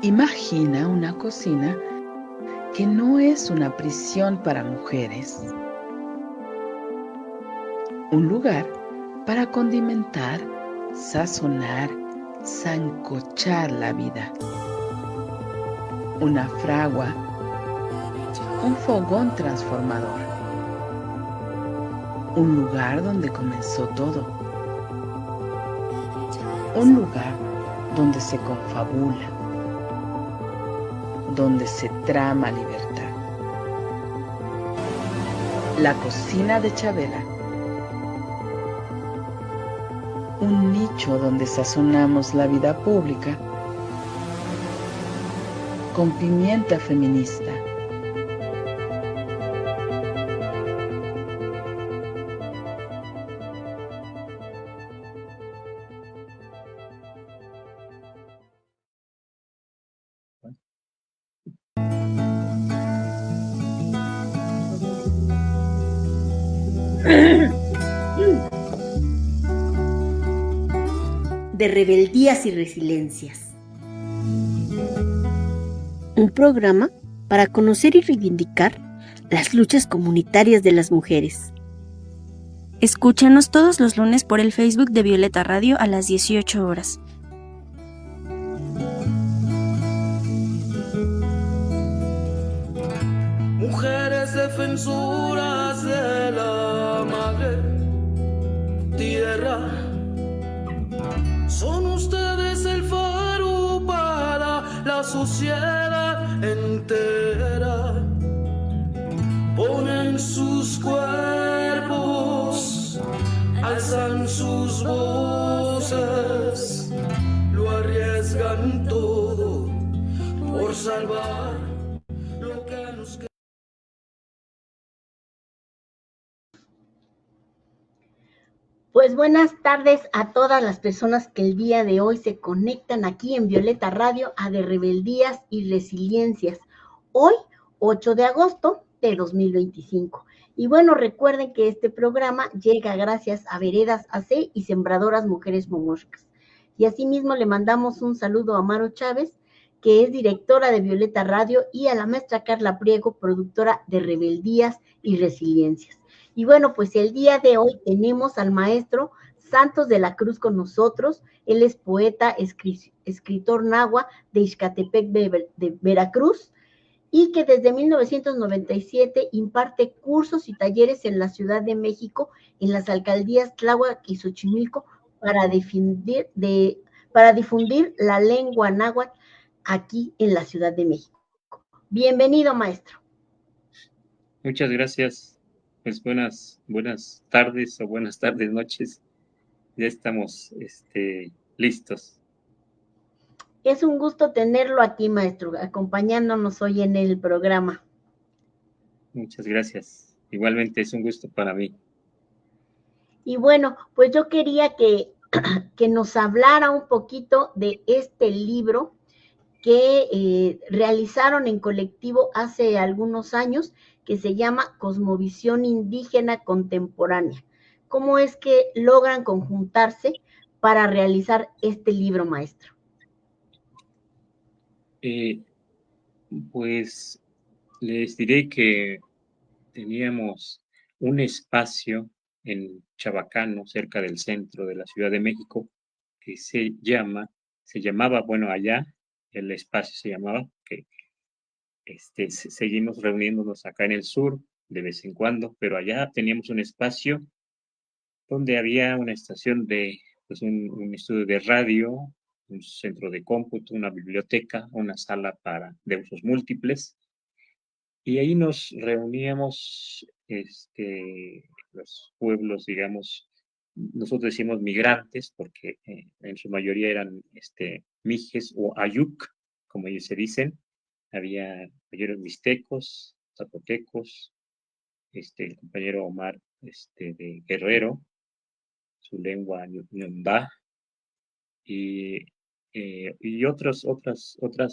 Imagina una cocina que no es una prisión para mujeres, un lugar para condimentar, sazonar, sancochar la vida. Una fragua, un fogón transformador, un lugar donde comenzó todo, un lugar donde se confabula, donde se trama libertad. La cocina de Chabela, un nicho donde sazonamos la vida pública con pimienta feminista. De rebeldías y resiliencias. Un programa para conocer y reivindicar las luchas comunitarias de las mujeres. Escúchanos todos los lunes por el Facebook de Violeta Radio a las 18 horas. Mujeres defensoras de la madre tierra, son ustedes el faro para la sociedad entera. Ponen sus cuerpos, alzan sus voces, lo arriesgan todo por salvar lo que nos queda. Pues buenas tardes a todas las personas que el día de hoy se conectan aquí en Violeta Radio a De Rebeldías y Resiliencias. Hoy, 8 de agosto de 2025. Y bueno, recuerden que este programa llega gracias a Veredas AC y Sembradoras Mujeres Momoscas. Y asimismo le mandamos un saludo a Maro Chávez, que es directora de Violeta Radio, y a la maestra Carla Priego, productora de Rebeldías y Resiliencias. Y bueno, pues el día de hoy tenemos al maestro Santos de la Cruz con nosotros. Él es poeta, escritor nahua de Ixcatepec, de Veracruz, y que desde 1997 imparte cursos y talleres en la Ciudad de México, en las alcaldías Tláhuac y Xochimilco, para difundir la lengua náhuatl aquí en la Ciudad de México. Bienvenido, maestro. Muchas gracias. Pues buenas tardes o buenas tardes, noches. Ya estamos listos. Es un gusto tenerlo aquí, maestro, acompañándonos hoy en el programa. Muchas gracias. Igualmente es un gusto para mí. Y bueno, pues yo quería que nos hablara un poquito de este libro que realizaron en colectivo hace algunos años, que se llama Cosmovisión Indígena Contemporánea. ¿Cómo es que logran conjuntarse para realizar este libro, maestro? Pues les diré que teníamos un espacio en Chabacano, cerca del centro de la Ciudad de México, que se llamaba, bueno, allá el espacio se llamaba, que seguimos reuniéndonos acá en el sur de vez en cuando, pero allá teníamos un espacio donde había una estación de, pues un estudio de radio, un centro de cómputo, una biblioteca, una sala de usos múltiples, y ahí nos reuníamos, los pueblos, digamos, nosotros decimos migrantes, porque en su mayoría eran mijes o ayuk, como ellos se dicen. Había mayores mixtecos, zapotecos, el compañero Omar de Guerrero, su lengua ñumbá, y otras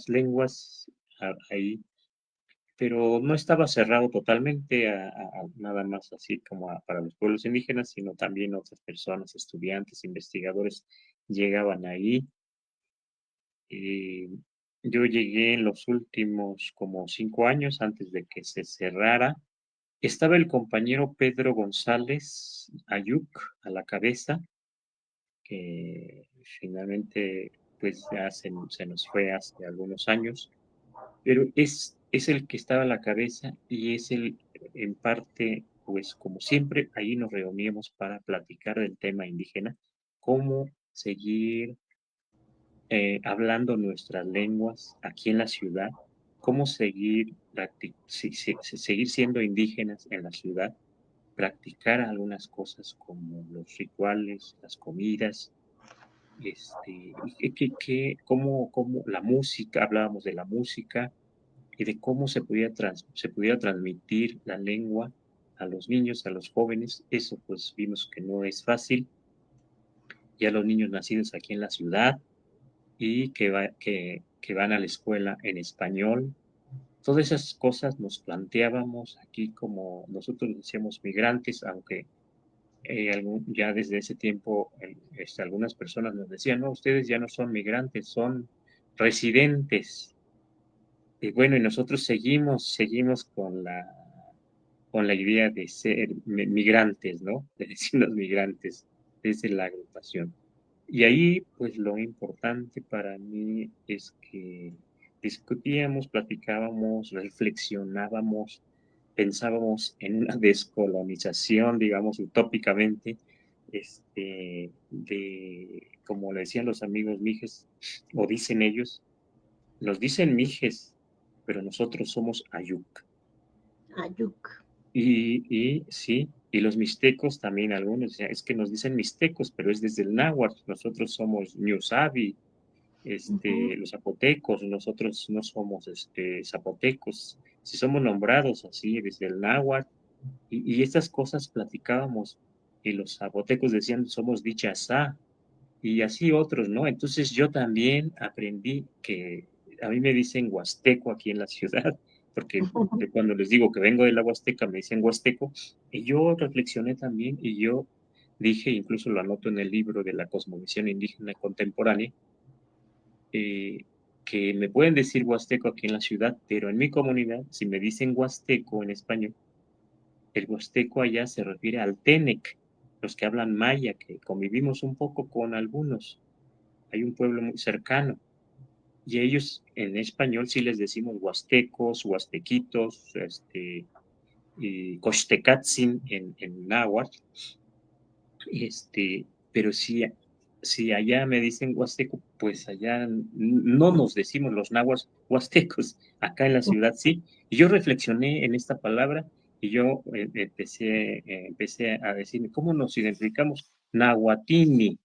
lenguas ahí, pero no estaba cerrado totalmente a nada más así como para los pueblos indígenas, sino también otras personas, estudiantes, investigadores, llegaban ahí. Yo llegué en los últimos como 5 años antes de que se cerrara. Estaba el compañero Pedro González Ayuc a la cabeza, que finalmente pues ya se nos fue hace algunos años, pero es el que estaba a la cabeza y es el, en parte, pues como siempre, ahí nos reuníamos para platicar del tema indígena, cómo seguir hablando nuestras lenguas aquí en la ciudad, cómo seguir, seguir siendo indígenas en la ciudad, practicar algunas cosas como los rituales, las comidas, cómo la música, hablábamos de la música y de cómo se pudiera transmitir la lengua a los niños, a los jóvenes. Eso pues vimos que no es fácil. Ya los niños nacidos aquí en la ciudad y que van a la escuela en español. Todas esas cosas nos planteábamos aquí como nosotros decíamos migrantes, aunque ya desde ese tiempo algunas personas nos decían, no, ustedes ya no son migrantes, son residentes. Y bueno, y nosotros seguimos con la idea de ser migrantes, ¿no? De decirnos migrantes desde la agrupación. Y ahí, pues lo importante para mí es que discutíamos, platicábamos, reflexionábamos, pensábamos en una descolonización, digamos, utópicamente, como le decían los amigos mijes, o dicen ellos, nos dicen mijes, pero nosotros somos ayuk. Ayuc. Y sí, y los mixtecos también, algunos decían, es que nos dicen mixtecos, pero es desde el náhuatl, nosotros somos ñusabi, los zapotecos, nosotros no somos zapotecos, si somos nombrados así desde el náhuatl, y estas cosas platicábamos, y los zapotecos decían, somos dichasá, y así otros, ¿no? Entonces yo también aprendí que a mí me dicen huasteco aquí en la ciudad, porque cuando les digo que vengo de la Huasteca me dicen huasteco, y yo reflexioné también y yo dije, incluso lo anoto en el libro de la cosmovisión indígena contemporánea, que me pueden decir huasteco aquí en la ciudad, pero en mi comunidad, si me dicen huasteco en español, el huasteco allá se refiere al Tenec, los que hablan maya, que convivimos un poco con algunos. Hay un pueblo muy cercano. Y ellos en español sí les decimos huastecos, huastequitos, y coxtecatzin en náhuatl. Pero si allá me dicen huasteco, pues allá no nos decimos los náhuatl huastecos, acá en la ciudad sí. Y yo reflexioné en esta palabra y yo empecé a decirme, ¿cómo nos identificamos? Nahuatini,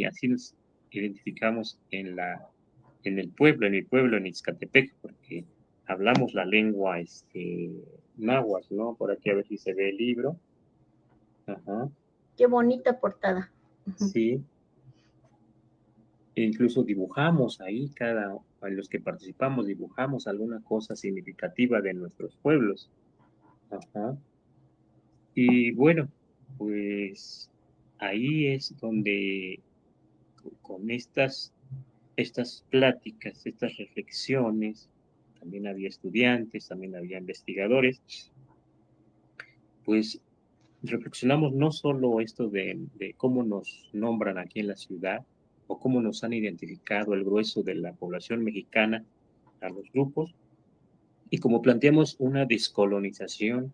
así nos identificamos en el pueblo, en mi pueblo, en Ixcatepec, porque hablamos la lengua náhuatl, ¿no? Por aquí a ver si se ve el libro. Ajá, Qué bonita portada. sí. E incluso dibujamos ahí, los que participamos, dibujamos alguna cosa significativa de nuestros pueblos. Ajá. Y bueno, pues ahí es donde con estas pláticas, estas reflexiones, también había estudiantes, también había investigadores, pues reflexionamos no solo esto de cómo nos nombran aquí en la ciudad o cómo nos han identificado el grueso de la población mexicana a los grupos, y como planteamos una descolonización,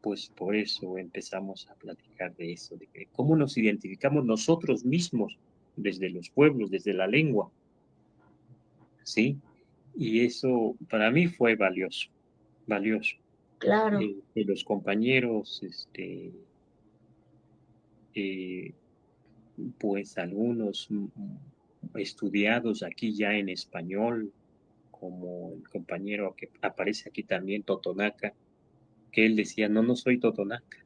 pues por eso empezamos a platicar de eso, de cómo nos identificamos nosotros mismos desde los pueblos, desde la lengua, ¿sí? Y eso para mí fue valioso, valioso. Claro. Que los compañeros, pues algunos estudiados aquí ya en español, como el compañero que aparece aquí también, Totonaca, que él decía, no, no soy Totonaca,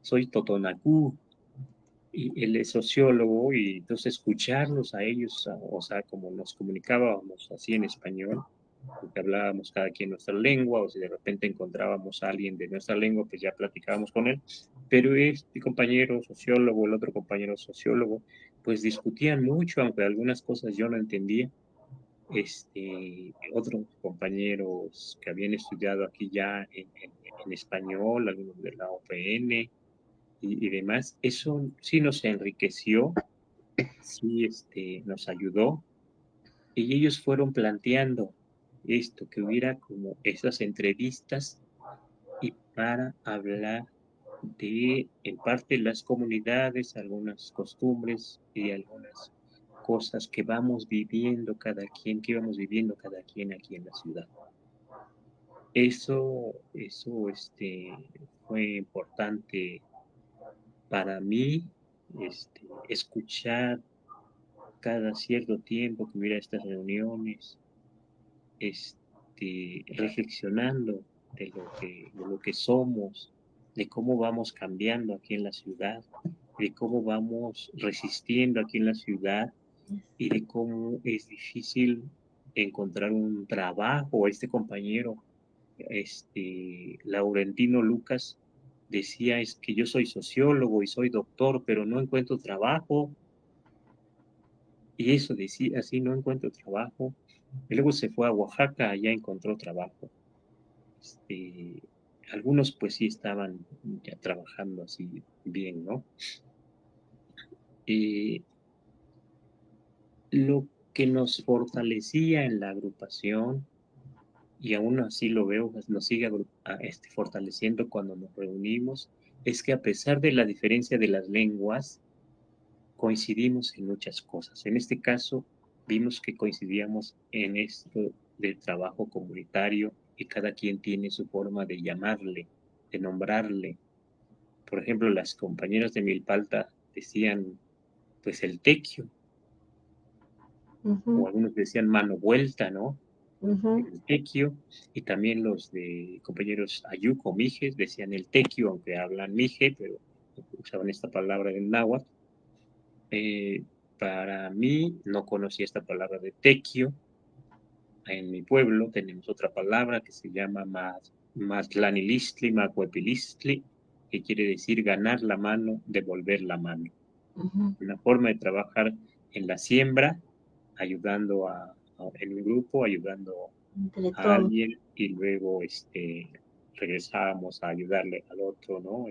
soy Totonacú, y él es sociólogo, y entonces escucharlos a ellos, o sea, como nos comunicábamos así en español, porque hablábamos cada quien nuestra lengua, o si de repente encontrábamos a alguien de nuestra lengua, pues ya platicábamos con él, pero este compañero sociólogo, el otro compañero sociólogo, pues discutían mucho, aunque algunas cosas yo no entendía, otros compañeros que habían estudiado aquí ya en español, algunos de la OPN y demás. Eso sí nos enriqueció, sí nos ayudó, y ellos fueron planteando esto, que hubiera como esas entrevistas y para hablar de, en parte, las comunidades, algunas costumbres y algunas cosas que vamos viviendo cada quien, que íbamos viviendo cada quien aquí en la ciudad. Eso fue importante para mí, escuchar cada cierto tiempo que hubiera estas reuniones, reflexionando de lo que somos, de cómo vamos cambiando aquí en la ciudad, de cómo vamos resistiendo aquí en la ciudad y de cómo es difícil encontrar un trabajo. Este compañero, Laurentino Lucas, decía, es que yo soy sociólogo y soy doctor, pero no encuentro trabajo. Y eso decía, así no encuentro trabajo. Y luego se fue a Oaxaca, allá encontró trabajo. Este, Algunos pues sí estaban ya trabajando así bien, ¿no? Lo que nos fortalecía en la agrupación, y aún así lo veo, pues, nos sigue fortaleciendo cuando nos reunimos, es que a pesar de la diferencia de las lenguas, coincidimos en muchas cosas. En este caso, vimos que coincidíamos en esto del trabajo comunitario y cada quien tiene su forma de llamarle, de nombrarle. Por ejemplo, las compañeras de Milpalta decían, pues, el tequio, o algunos decían mano vuelta, ¿no? El tequio, y también los de compañeros Ayuc o Mijes decían el tequio, aunque hablan Mije, pero usaban esta palabra en náhuatl. Para mí, no conocía esta palabra de tequio. En mi pueblo tenemos otra palabra que se llama matlanilistli, macuepilistli, que quiere decir ganar la mano, devolver la mano. Una forma de trabajar en la siembra, ayudando en un grupo, ayudando a alguien, y luego regresábamos a ayudarle al otro, ¿no?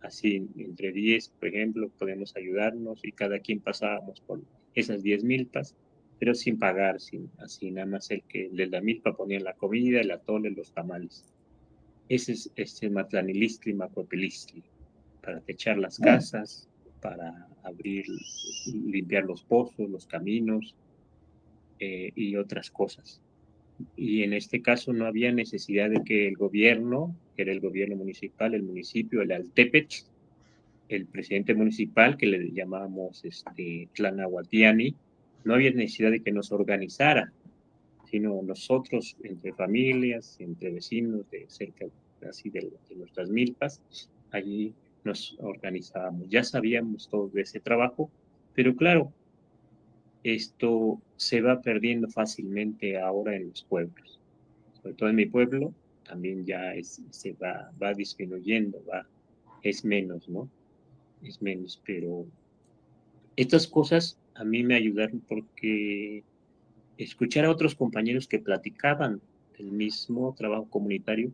Así, entre 10, por ejemplo, podemos ayudarnos y cada quien pasábamos por esas 10 milpas, pero sin pagar, así nada más el de la milpa ponía la comida, el atole, los tamales. Ese es Matlanilistli, Macuapilistli, para techar las casas, para limpiar los pozos, los caminos y otras cosas. Y en este caso no había necesidad de que el gobierno, que era el gobierno municipal, el municipio, el Altepetl, el presidente municipal, que le llamábamos Tlanahuatiani, no había necesidad de que nos organizara, sino nosotros, entre familias, entre vecinos de cerca así de nuestras milpas, allí nos organizábamos. Ya sabíamos todo de ese trabajo, pero claro, esto se va perdiendo fácilmente ahora en los pueblos. Sobre todo en mi pueblo, también ya se va disminuyendo, es menos, ¿no? Es menos, pero estas cosas a mí me ayudaron porque escuchar a otros compañeros que platicaban del mismo trabajo comunitario,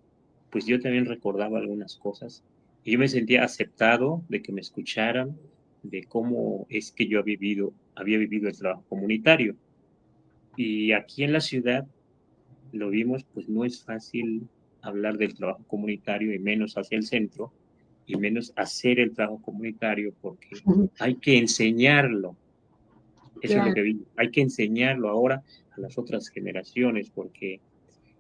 pues yo también recordaba algunas cosas y yo me sentía aceptado de que me escucharan, de cómo es que yo había vivido el trabajo comunitario. Y aquí en la ciudad lo vimos, pues no es fácil hablar del trabajo comunitario y menos hacia el centro y menos hacer el trabajo comunitario porque hay que enseñarlo. Eso es lo que vi. Hay que enseñarlo ahora a las otras generaciones porque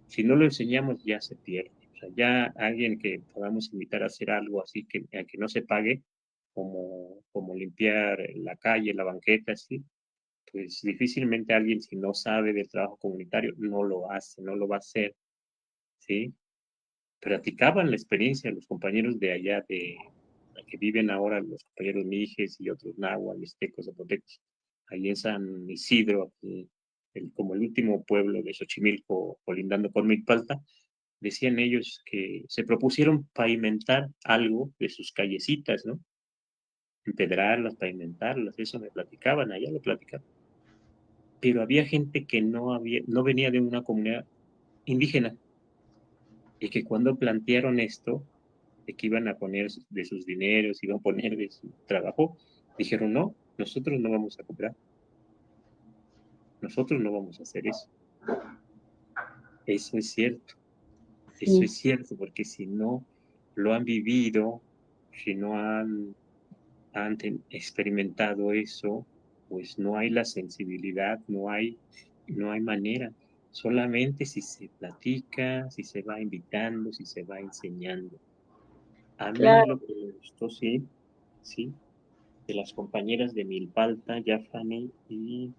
si no lo enseñamos ya se pierde. O sea, ya alguien que podamos invitar a hacer algo así que no se pague, como limpiar la calle, la banqueta, así, pues difícilmente alguien, si no sabe del trabajo comunitario, no lo hace, no lo va a hacer, ¿sí? Platicaban la experiencia los compañeros de allá, que viven ahora, los compañeros mijes y otros náhuatl, mixtecos, zapotecos, ahí en San Isidro, aquí, como el último pueblo de Xochimilco, colindando con Milpalta, decían ellos que se propusieron pavimentar algo de sus callecitas, ¿no? Empedrarlas, pavimentarlas, eso me platicaban, allá lo platicaban. pero había gente que no venía de una comunidad indígena, y que cuando plantearon esto, de que iban a poner de sus dineros, iban a poner de su trabajo, dijeron, no, nosotros no vamos a cooperar, nosotros no vamos a hacer eso. Eso es cierto, eso Sí, es cierto, porque si no lo han vivido, si no han experimentado eso, pues no hay la sensibilidad, no hay manera. Solamente si se platica, si se va invitando, si se va enseñando. A mí claro, lo que me gustó, sí, sí, de las compañeras de Milpalta, Yafane y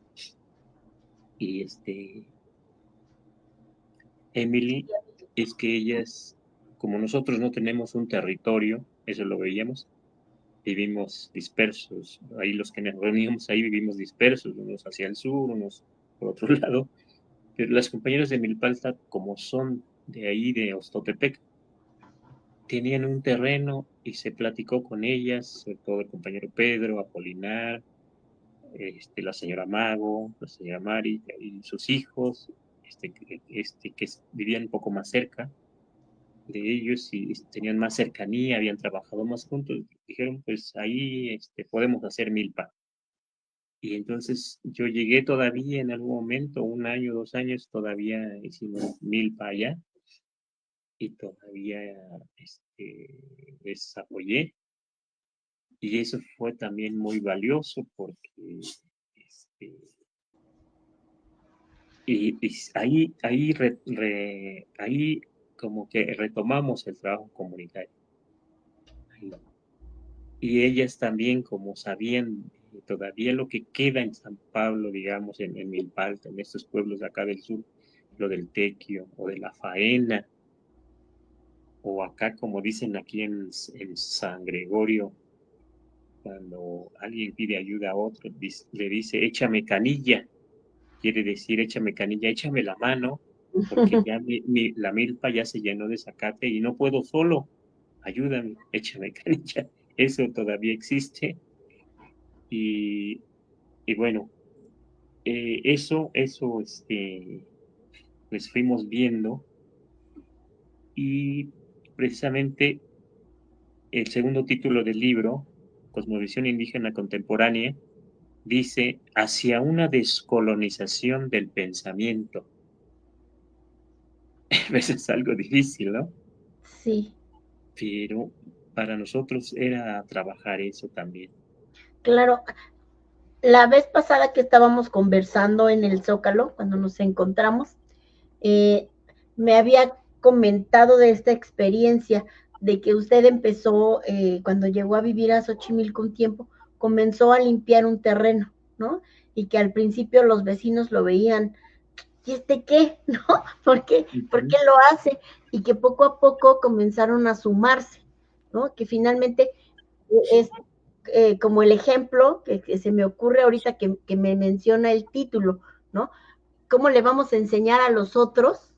Emily, es que ellas, como nosotros no tenemos un territorio, eso lo veíamos, vivimos dispersos. Ahí los que nos reuníamos ahí vivimos dispersos, unos hacia el sur, unos por otro lado. Pero las compañeras de Milpalta, como son de ahí, de Ostotepec, tenían un terreno y se platicó con ellas, sobre todo el compañero Pedro, Apolinar, la señora Mago, la señora Mari y sus hijos, que vivían un poco más cerca de ellos y tenían más cercanía, habían trabajado más juntos, dijeron, pues ahí podemos hacer milpa. Y entonces yo llegué todavía en algún momento, 1 año, 2 años, todavía hicimos milpa allá y todavía les apoyé. Y eso fue también muy valioso porque este, ahí como que retomamos el trabajo comunitario. Ahí. Y ellas también, como sabían todavía lo que queda en San Pablo, digamos, en Milpalta, en estos pueblos de acá del sur, lo del tequio o de la faena, o acá, como dicen aquí en San Gregorio, cuando alguien pide ayuda a otro, le dice, échame canilla, quiere decir, échame canilla, échame la mano, porque ya la milpa ya se llenó de zacate y no puedo solo, ayúdame, échame canilla. Eso todavía existe y, y bueno, eso, pues fuimos viendo y precisamente el segundo título del libro, Cosmovisión Indígena Contemporánea, dice hacia una descolonización del pensamiento. A veces es algo difícil, ¿no? sí, Pero para nosotros era trabajar eso también. claro. La vez pasada que estábamos conversando en el Zócalo, cuando nos encontramos, eh, me había comentado de esta experiencia de que usted empezó, cuando llegó a vivir a Xochimilco un tiempo, comenzó a limpiar un terreno, ¿no? Y que al principio los vecinos lo veían, ¿y este qué? ¿No? ¿Por qué Ujú, lo hace? Y que poco a poco comenzaron a sumarse, ¿no? Que finalmente es como el ejemplo que se me ocurre ahorita que me menciona el título, ¿no? ¿Cómo le vamos a enseñar a los otros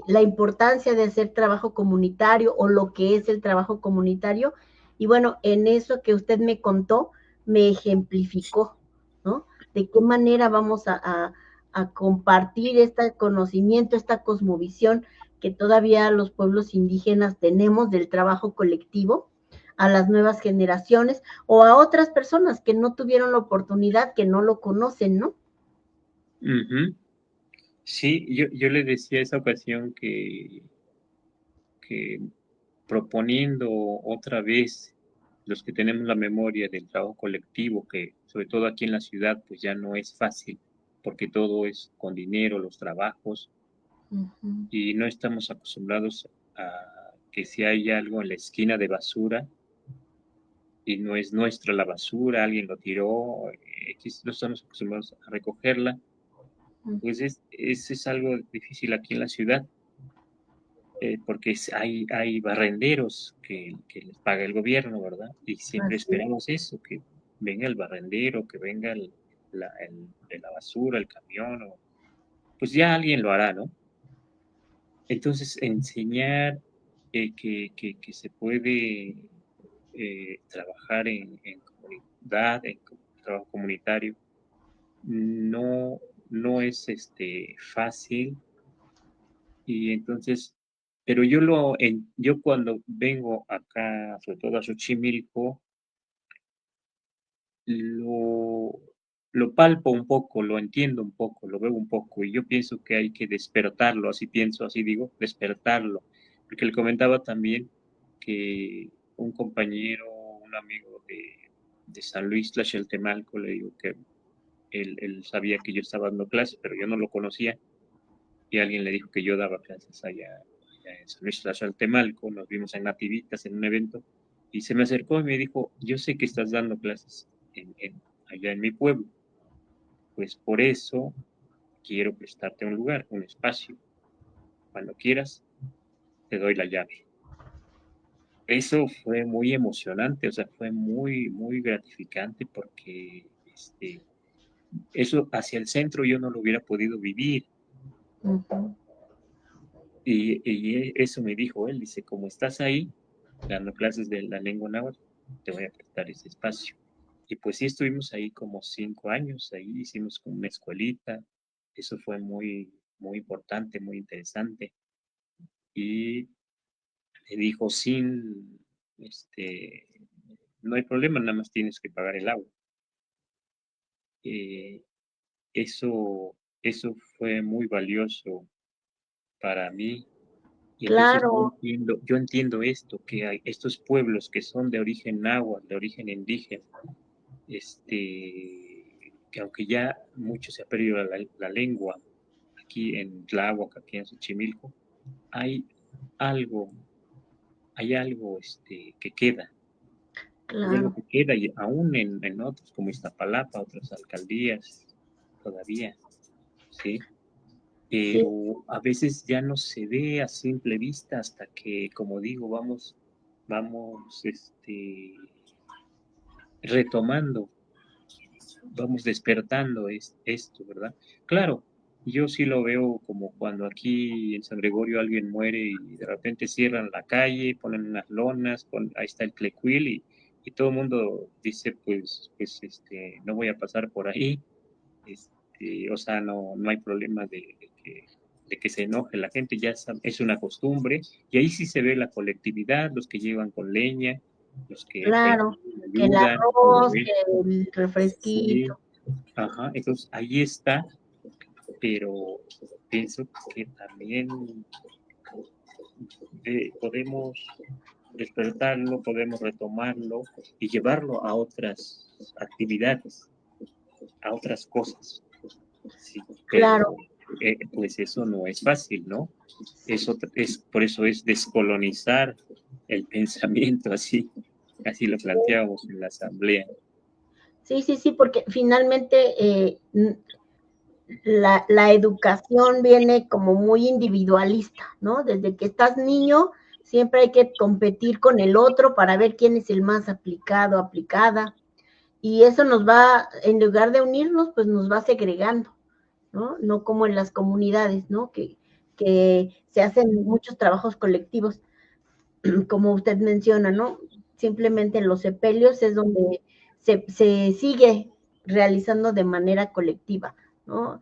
la importancia de hacer trabajo comunitario o lo que es el trabajo comunitario? Y bueno, en eso que usted me contó, me ejemplificó, ¿no? De qué manera vamos a compartir este conocimiento, esta cosmovisión que todavía los pueblos indígenas tenemos del trabajo colectivo a las nuevas generaciones o a otras personas que no tuvieron la oportunidad, que no lo conocen, ¿no? ujú. Sí, yo le decía esa ocasión que proponiendo otra vez los que tenemos la memoria del trabajo colectivo, que sobre todo aquí en la ciudad, pues ya no es fácil, porque todo es con dinero, los trabajos, Uh -huh. y no estamos acostumbrados a que si hay algo en la esquina de basura y no es nuestra la basura, alguien lo tiró, no estamos acostumbrados a recogerla, pues es algo difícil aquí en la ciudad. Porque hay barrenderos que les paga el gobierno, ¿verdad? Y siempre Así es. esperamos eso, que venga el barrendero, que venga de la basura, el camión, o, pues ya alguien lo hará, ¿no? Entonces, enseñar que se puede trabajar en comunidad, trabajo comunitario, no es fácil, y entonces, pero yo cuando vengo acá, sobre todo a Xochimilco, lo, lo palpo un poco, lo entiendo un poco, lo veo un poco, y yo pienso que hay que despertarlo, así pienso, así digo, despertarlo, porque le comentaba también que un compañero, un amigo de San Luis Tlaxeltemalco, le digo que él sabía que yo estaba dando clases, pero yo no lo conocía, y alguien le dijo que yo daba clases allá en San Luis Tlaxeltemalco, nos vimos en Nativitas en un evento, y se me acercó y me dijo, yo sé que estás dando clases allá en mi pueblo, pues por eso quiero prestarte un lugar, un espacio. Cuando quieras, te doy la llave. Eso fue muy emocionante, o sea, fue muy, muy gratificante porque eso hacia el centro yo no lo hubiera podido vivir. Ujú. Y eso me dijo él, dice, como estás ahí dando clases de la lengua náhuatl, te voy a prestar ese espacio. Y pues sí, estuvimos ahí como 5 años, ahí hicimos como una escuelita, eso fue muy, muy importante, muy interesante. Y me dijo, no hay problema, nada más tienes que pagar el agua. Eh, eso fue muy valioso para mí. Y entonces Claro, yo entiendo esto, que hay estos pueblos que son de origen náhuatl, de origen indígena, que aunque ya mucho se ha perdido la lengua aquí en Tláhuac, aquí en Xochimilco, hay algo, hay algo que queda, hay algo claro. que queda, y aún en otros como Iztapalapa, otras alcaldías, todavía, ¿sí? Sí, Pero a veces ya no se ve a simple vista hasta que, como digo, vamos, retomando, vamos despertando esto, ¿verdad? Claro, yo sí lo veo como cuando aquí en San Gregorio alguien muere y de repente cierran la calle, ponen unas lonas, ahí está el Tlecuil y todo el mundo dice, pues, no voy a pasar por ahí, o sea, no hay problema de que se enoje la gente, ya es una costumbre, y ahí sí se ve la colectividad, los que llevan con leña, los que claro. Que el ayudan, todo arroz, que eso. el Sí, refresquito. ajá, entonces ahí está, pero pienso que también podemos despertarlo, podemos retomarlo y llevarlo a otras actividades, a otras cosas. Sí, pero Claro. pues eso no es fácil, ¿no? Por eso es descolonizar el pensamiento, así lo planteábamos en la asamblea. Sí, sí, sí, porque finalmente la educación viene como muy individualista, ¿no? Desde que estás niño, siempre hay que competir con el otro para ver quién es el más aplicado, aplicada, y eso nos va, en lugar de unirnos, pues nos va segregando, ¿no? No como en las comunidades, ¿no? Que se hacen muchos trabajos colectivos, como usted menciona, ¿no? Simplemente en los sepelios es donde se sigue realizando de manera colectiva, ¿no?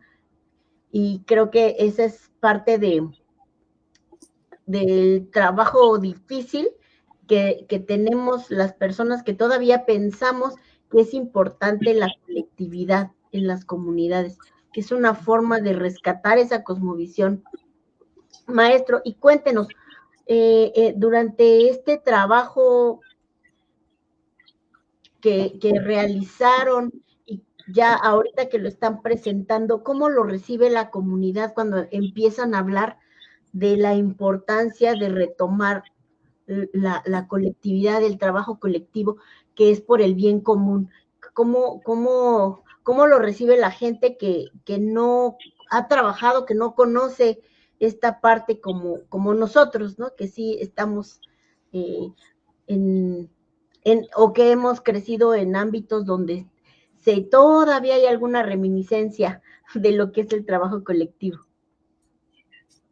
Y creo que esa es parte del trabajo difícil que tenemos las personas que todavía pensamos que es importante la colectividad en las comunidades, que es una forma de rescatar esa cosmovisión. Maestro, y cuéntenos, durante este trabajo que realizaron y ya ahorita que lo están presentando, ¿cómo lo recibe la comunidad cuando empiezan a hablar de la importancia de retomar la colectividad, el trabajo colectivo, que es por el bien común? ¿Cómo lo recibe la gente que no ha trabajado, que no conoce esta parte como nosotros, ¿no? Que sí estamos eh, en, o que hemos crecido en ámbitos donde todavía hay alguna reminiscencia de lo que es el trabajo colectivo.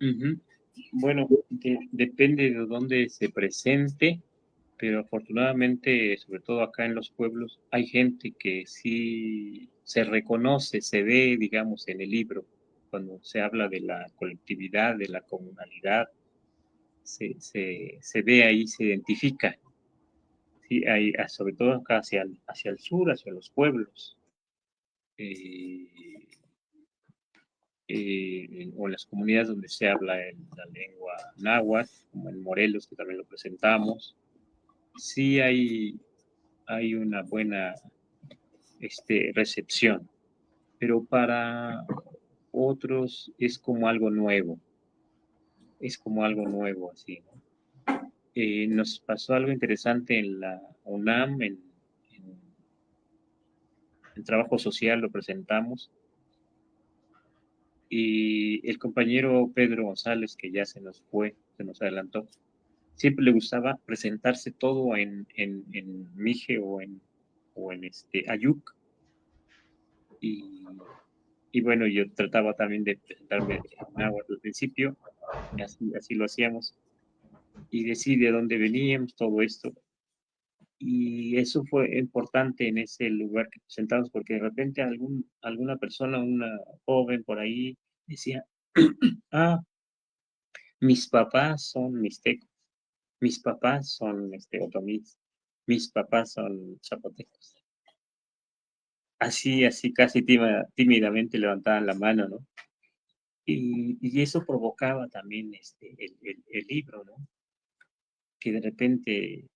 Uh -huh. Bueno, depende de dónde se presente, pero afortunadamente, sobre todo acá en los pueblos, hay gente que sí se reconoce, se ve, digamos, en el libro, cuando se habla de la colectividad, de la comunalidad, se ve ahí, se identifica, ¿sí? Hay, sobre todo acá hacia el sur, hacia los pueblos, eh, o en las comunidades donde se habla la lengua náhuatl, como en Morelos, que también lo presentamos, sí hay una buena recepción, pero para otros es como algo nuevo, así, ¿no? Nos pasó algo interesante en la UNAM, en trabajo social lo presentamos, y el compañero Pedro González, que ya se nos adelantó, siempre le gustaba presentarse todo en Mije o en Ayuc, y bueno, yo trataba también de presentarme en náhuatl al principio, y así lo hacíamos, y decir de dónde veníamos, todo esto. Y eso fue importante en ese lugar que presentamos, porque de repente alguna persona, una joven por ahí, decía, ah, mis papás son mixtecos, mis papás son otomís, mis papás son zapotecos. Así casi tímidamente levantaban la mano, ¿no? Y eso provocaba también el libro, ¿no? Que de repente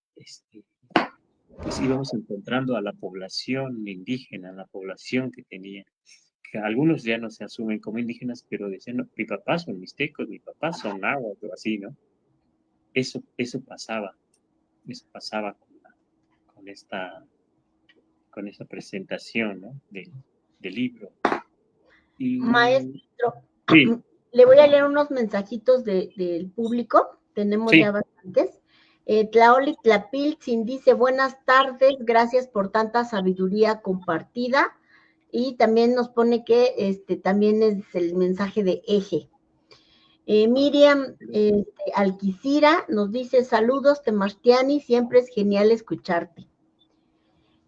pues íbamos encontrando a la población indígena, a la población que algunos ya no se asumen como indígenas, pero decían, no, mi papá son mixtecos, mi papá son náhuatl, o así, ¿no? Eso pasaba con esta, con esta presentación, ¿no? Del libro. Y Maestro, sí, le voy a leer unos mensajitos del público, tenemos ya sí, bastantes. Tlaoli Tlapiltzin dice, buenas tardes, gracias por tanta sabiduría compartida, y también nos pone que también es el mensaje de Eje. Miriam Alquicira nos dice, saludos Temastiani, siempre es genial escucharte.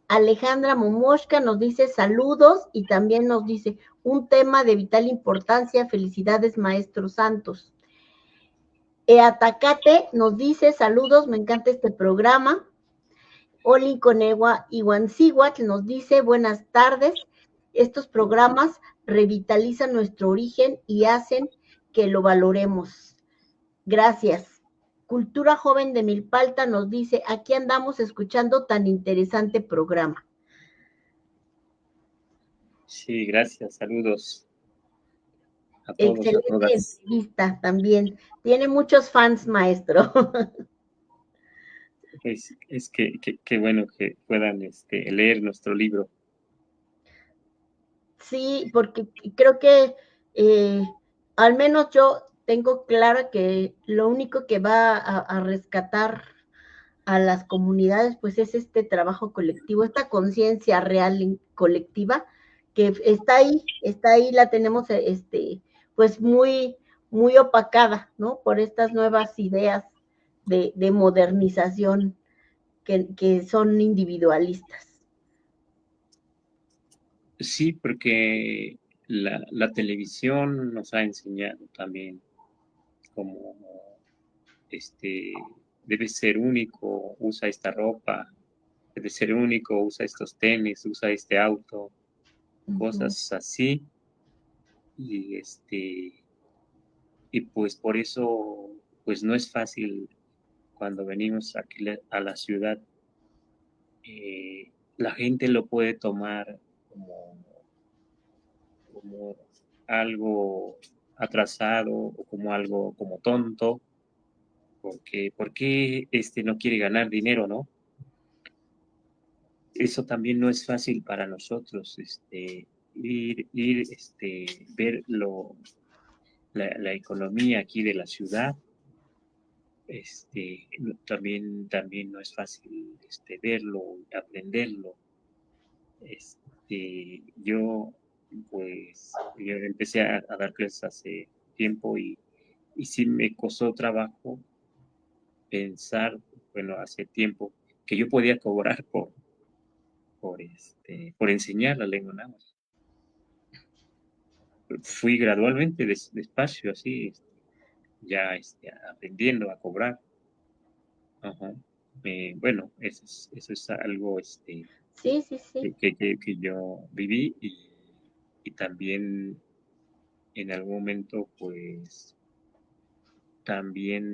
Alejandra Momoshka nos dice saludos y también nos dice un tema de vital importancia, felicidades Maestro Santos. Atacate nos dice saludos, me encanta este programa. Oli Conegua Iwancihuatl nos dice buenas tardes, estos programas revitalizan nuestro origen y hacen que lo valoremos. Gracias. Cultura Joven de Milpalta nos dice, aquí andamos escuchando tan interesante programa. sí, gracias, saludos a todos, a Excelente todas. entrevista también. Tiene muchos fans, maestro. Es que bueno que puedan leer nuestro libro. Sí, porque creo que al menos yo tengo clara que lo único que va a rescatar a las comunidades, pues es este trabajo colectivo, esta conciencia real colectiva que está ahí, la tenemos pues muy opacada, ¿no? Por estas nuevas ideas de modernización que son individualistas. Sí, porque la televisión nos ha enseñado también como debe ser único, usa esta ropa, debe ser único, usa estos tenis, usa este auto, cosas así. Y y pues por eso pues no es fácil cuando venimos aquí a la ciudad. La gente lo puede tomar como algo atrasado o como algo como tonto, porque ¿por qué no quiere ganar dinero, no? Eso también no es fácil para nosotros, ver la economía aquí de la ciudad, también no es fácil verlo, aprenderlo. Yo yo empecé a dar clases hace tiempo y sí me costó trabajo pensar, bueno, hace tiempo, que yo podía cobrar por enseñar la lengua náhuatl. Fui gradualmente, despacio, así, ya aprendiendo a cobrar. Ajá. Bueno, eso es algo Sí, sí, sí. que yo viví y también en algún momento, pues, también,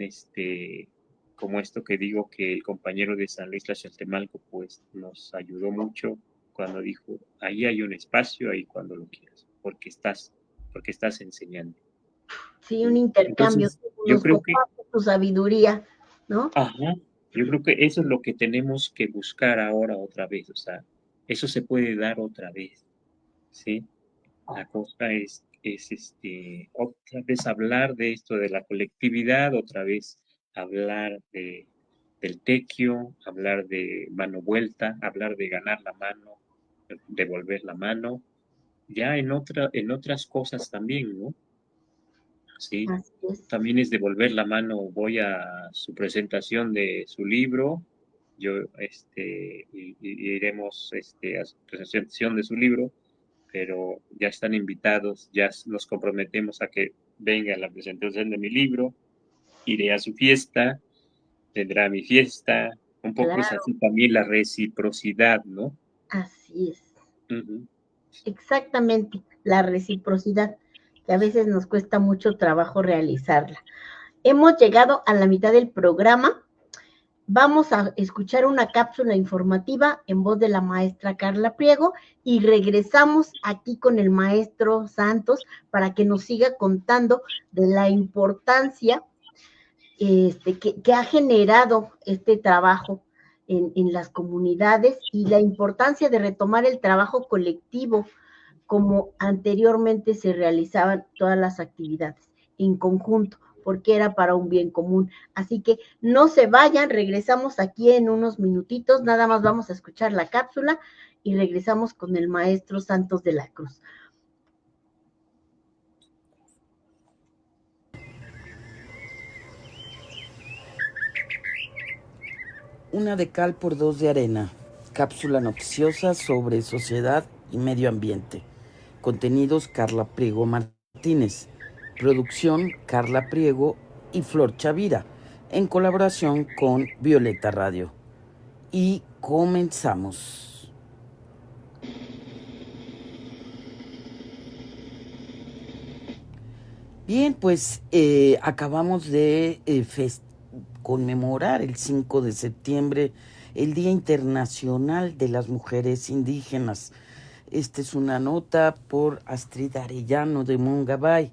como esto que digo, que el compañero de San Luis Tlaxcaltemalco, pues, nos ayudó mucho cuando dijo, ahí hay un espacio, ahí cuando lo quieras, porque estás enseñando. Sí, un intercambio. Entonces, yo Nos creo que, comparte tu sabiduría, ¿no? ajá, yo creo que eso es lo que tenemos que buscar ahora otra vez, o sea, eso se puede dar otra vez, ¿sí? La cosa es otra vez hablar de esto de la colectividad, otra vez hablar del tequio, hablar de mano vuelta, hablar de ganar la mano, devolver la mano, ya en otras cosas también, ¿no? Sí, Así es. también es devolver la mano. Voy a su presentación de su libro, yo, y iremos, a su presentación de su libro, pero ya están invitados, ya nos comprometemos a que venga a la presentación de mi libro, iré a su fiesta, tendrá mi fiesta, un poco es Claro, así también la reciprocidad, ¿no? así es. Ujú. Exactamente, la reciprocidad, que a veces nos cuesta mucho trabajo realizarla. Hemos llegado a la mitad del programa. Vamos a escuchar una cápsula informativa en voz de la maestra Carla Priego y regresamos aquí con el maestro Santos para que nos siga contando de la importancia que ha generado este trabajo en las comunidades y la importancia de retomar el trabajo colectivo como anteriormente se realizaban todas las actividades en conjunto, porque era para un bien común. Así que no se vayan, regresamos aquí en unos minutitos, nada más vamos a escuchar la cápsula y regresamos con el maestro Santos de la Cruz. Una de cal por dos de arena. Cápsula noticiosa sobre sociedad y medio ambiente. Contenidos Carla Priego Martínez. Producción Carla Priego y Flor Chavira. En colaboración con Violeta Radio. Y comenzamos. Bien, pues acabamos de conmemorar el 5 de septiembre el Día Internacional de las Mujeres Indígenas. Esta es una nota por Astrid Arellano de Mongabay.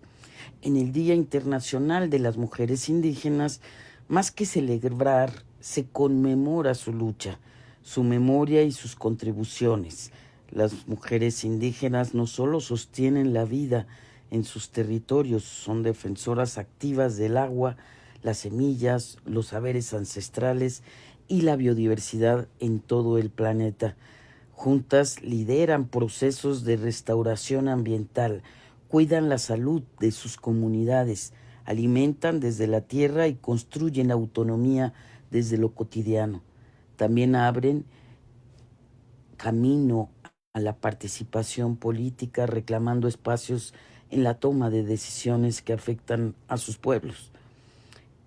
En el Día Internacional de las Mujeres Indígenas, más que celebrar, se conmemora su lucha, su memoria y sus contribuciones. Las mujeres indígenas no solo sostienen la vida en sus territorios, son defensoras activas del agua, las semillas, los saberes ancestrales y la biodiversidad en todo el planeta. Juntas lideran procesos de restauración ambiental, cuidan la salud de sus comunidades, alimentan desde la tierra y construyen autonomía desde lo cotidiano. También abren camino a la participación política, reclamando espacios en la toma de decisiones que afectan a sus pueblos.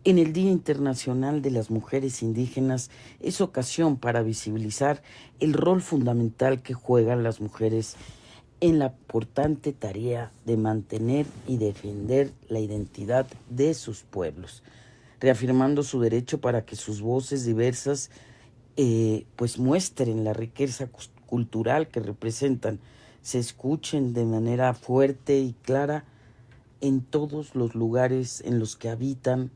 En el Día Internacional de las Mujeres Indígenas es ocasión para visibilizar el rol fundamental que juegan las mujeres en la importante tarea de mantener y defender la identidad de sus pueblos, reafirmando su derecho para que sus voces diversas pues muestren la riqueza cultural que representan, se escuchen de manera fuerte y clara en todos los lugares en los que habitan,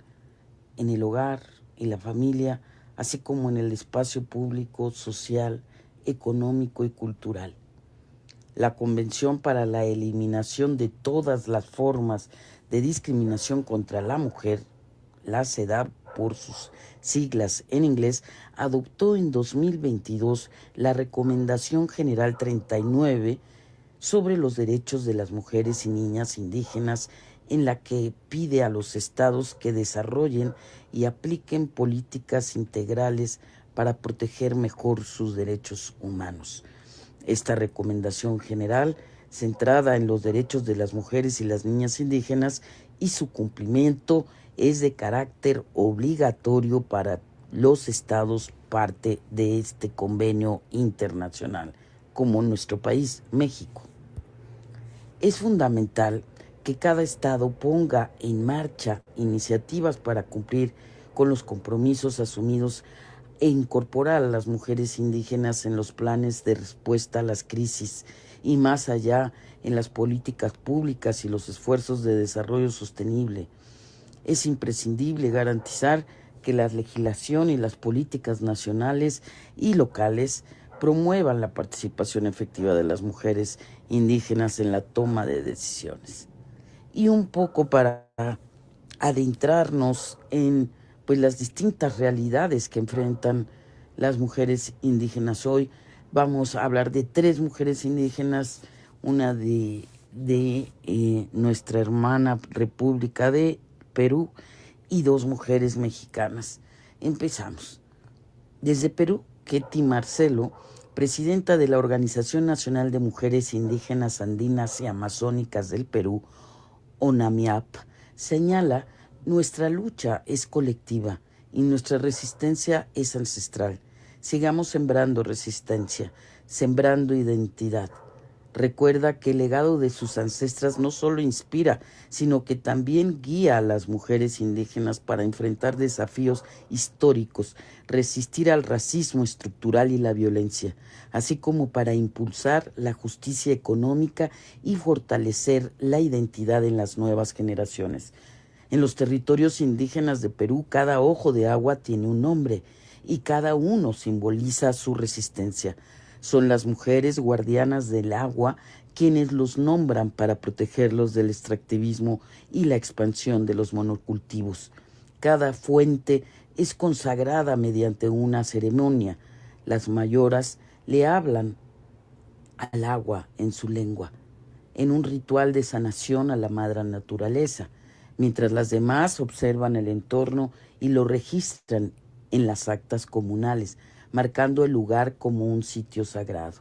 en el hogar y la familia, así como en el espacio público, social, económico y cultural. La Convención para la Eliminación de todas las formas de discriminación contra la mujer, la CEDAW por sus siglas en inglés, adoptó en 2022 la Recomendación General 39 sobre los derechos de las mujeres y niñas indígenas en la que pide a los estados que desarrollen y apliquen políticas integrales para proteger mejor sus derechos humanos. Esta recomendación general, centrada en los derechos de las mujeres y las niñas indígenas, y su cumplimiento es de carácter obligatorio para los estados parte de este convenio internacional, como nuestro país, México. Es fundamental que cada estado ponga en marcha iniciativas para cumplir con los compromisos asumidos e incorporar a las mujeres indígenas en los planes de respuesta a las crisis y más allá en las políticas públicas y los esfuerzos de desarrollo sostenible. Es imprescindible garantizar que la legislación y las políticas nacionales y locales promuevan la participación efectiva de las mujeres indígenas en la toma de decisiones. Y un poco para adentrarnos en las distintas realidades que enfrentan las mujeres indígenas hoy, vamos a hablar de 3 mujeres indígenas, una de nuestra hermana República de Perú y 2 mujeres mexicanas. Empezamos. Desde Perú, Ketty Marcelo, presidenta de la Organización Nacional de Mujeres Indígenas Andinas y Amazónicas del Perú, ONAMIAP, señala: nuestra lucha es colectiva y nuestra resistencia es ancestral. Sigamos sembrando resistencia, sembrando identidad. Recuerda que el legado de sus ancestras no solo inspira, sino que también guía a las mujeres indígenas para enfrentar desafíos históricos, resistir al racismo estructural y la violencia, así como para impulsar la justicia económica y fortalecer la identidad en las nuevas generaciones. En los territorios indígenas de Perú, cada ojo de agua tiene un nombre y cada uno simboliza su resistencia. Son las mujeres guardianas del agua quienes los nombran para protegerlos del extractivismo y la expansión de los monocultivos. Cada fuente es consagrada mediante una ceremonia. Las mayoras le hablan al agua en su lengua, en un ritual de sanación a la madre naturaleza, mientras las demás observan el entorno y lo registran en las actas comunales, marcando el lugar como un sitio sagrado.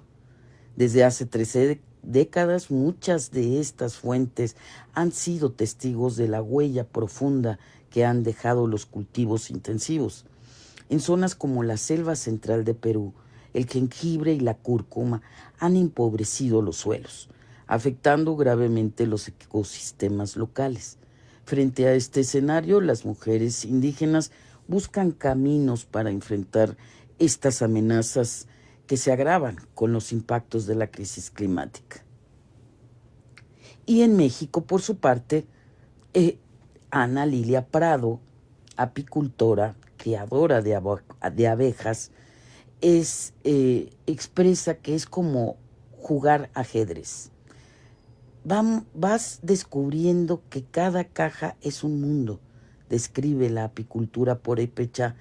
Desde hace 13 décadas, muchas de estas fuentes han sido testigos de la huella profunda que han dejado los cultivos intensivos. En zonas como la selva central de Perú, el jengibre y la cúrcuma han empobrecido los suelos, afectando gravemente los ecosistemas locales. Frente a este escenario, las mujeres indígenas buscan caminos para enfrentar estas amenazas que se agravan con los impactos de la crisis climática. Y en México, por su parte, Ana Lilia Prado, apicultora, criadora de abejas, expresa que es como jugar ajedrez. Vas descubriendo que cada caja es un mundo, describe la apicultura purépecha,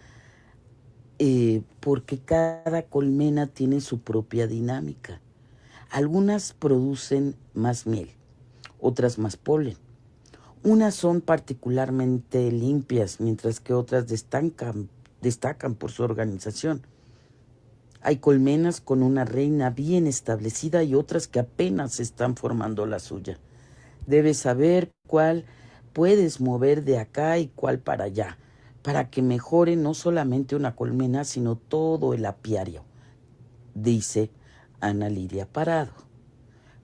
porque cada colmena tiene su propia dinámica. Algunas producen más miel, otras más polen. Unas son particularmente limpias, mientras que otras destacan por su organización. Hay colmenas con una reina bien establecida y otras que apenas están formando la suya. Debes saber cuál puedes mover de acá y cuál para allá, para que mejore no solamente una colmena, sino todo el apiario, dice Ana Lilia Prado.